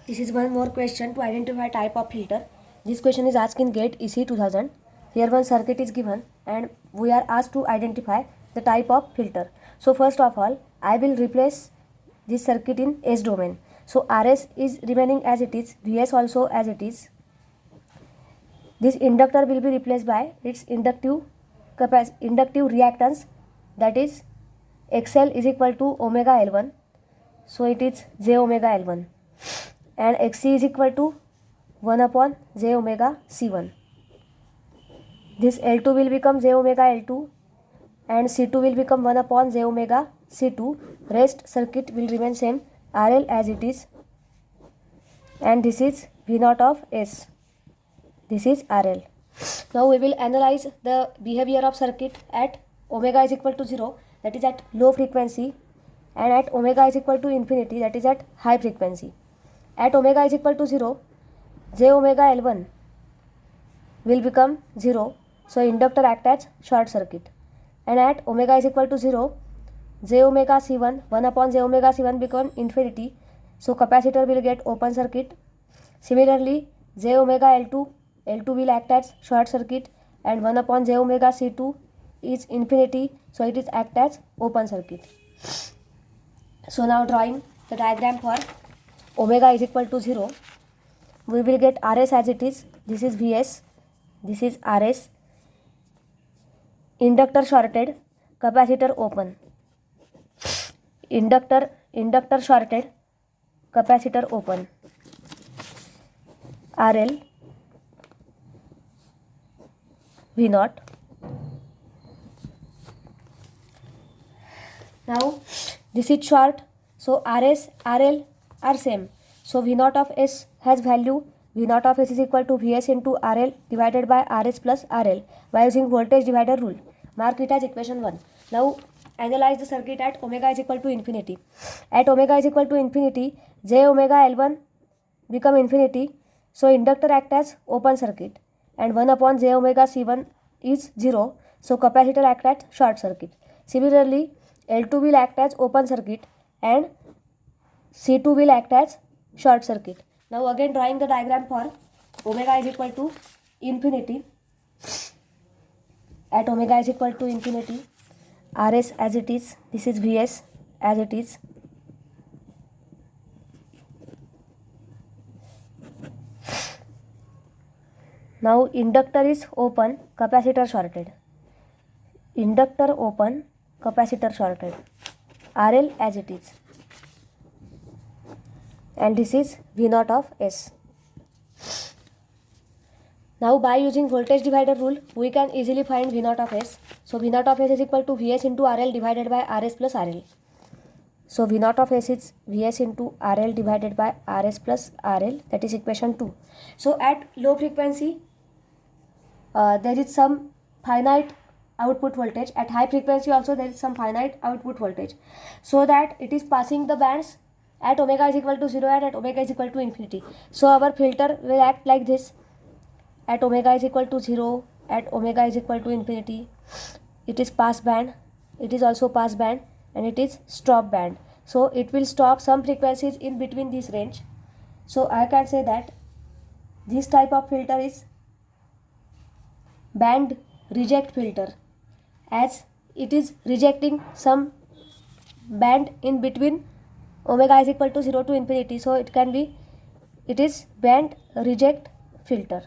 This is one more question to identify type of filter. This question is asked in GATE EC 2000. Here one circuit is given and we are asked to identify the type of filter. So first of all, I will replace this circuit in S domain. So RS is remaining as it is, VS also as it is. This inductor will be replaced by its inductive reactance, that is XL is equal to omega L1. So it is J omega L1. And Xc is equal to 1 upon J omega C1. This L2 will become J omega L2 and C2 will become 1 upon J omega C2. Rest circuit will remain same, RL as it is, and this is V0 of S. This is RL. Now we will analyze the behavior of circuit at omega is equal to 0, that is at low frequency, and at omega is equal to infinity, that is at high frequency. At omega is equal to 0, J omega L1 will become 0, so inductor acts as short circuit. And at omega is equal to 0, J omega C1, 1 upon J omega C1 become infinity, so capacitor will get open circuit. Similarly, J omega L2 will act as short circuit, and 1 upon J omega C2 is infinity, so it is act as open circuit. So now drawing the diagram for omega is equal to 0, we will get RS as it is. This is VS, this is RS. Inductor shorted, capacitor open. Inductor shorted, capacitor open. RL V0. Now this is short, so RS, RL are same. So V0 of S has value, V0 of S is equal to Vs into RL divided by RS plus RL by using voltage divider rule. Mark it as equation 1. Now analyze the circuit at omega is equal to infinity. At omega is equal to infinity, J omega L1 become infinity, so inductor act as open circuit, and 1 upon J omega C1 is 0, so capacitor act as short circuit. Similarly, L2 will act as open circuit and C2 will act as short circuit. Now again drawing the diagram for omega is equal to infinity. At omega is equal to infinity, RS as it is, this is VS as it is. Now inductor is open, capacitor shorted. Inductor open, capacitor shorted. RL as it is. And this is V0 of S. Now by using voltage divider rule, we can easily find V0 of S. So V0 of S is equal to Vs into RL divided by RS plus RL. So V0 of S is Vs into RL divided by RS plus RL, that is equation 2. So at low frequency, there is some finite output voltage. At high frequency also there is some finite output voltage, so that it is passing the bands at omega is equal to 0 and at omega is equal to infinity. So our filter will act like this. At omega is equal to 0, at omega is equal to infinity, it is pass band, it is also pass band, and it is stop band. So it will stop some frequencies in between this range. So I can say that this type of filter is band reject filter, as it is rejecting some band in between omega is equal to 0 to infinity. So it is band reject filter.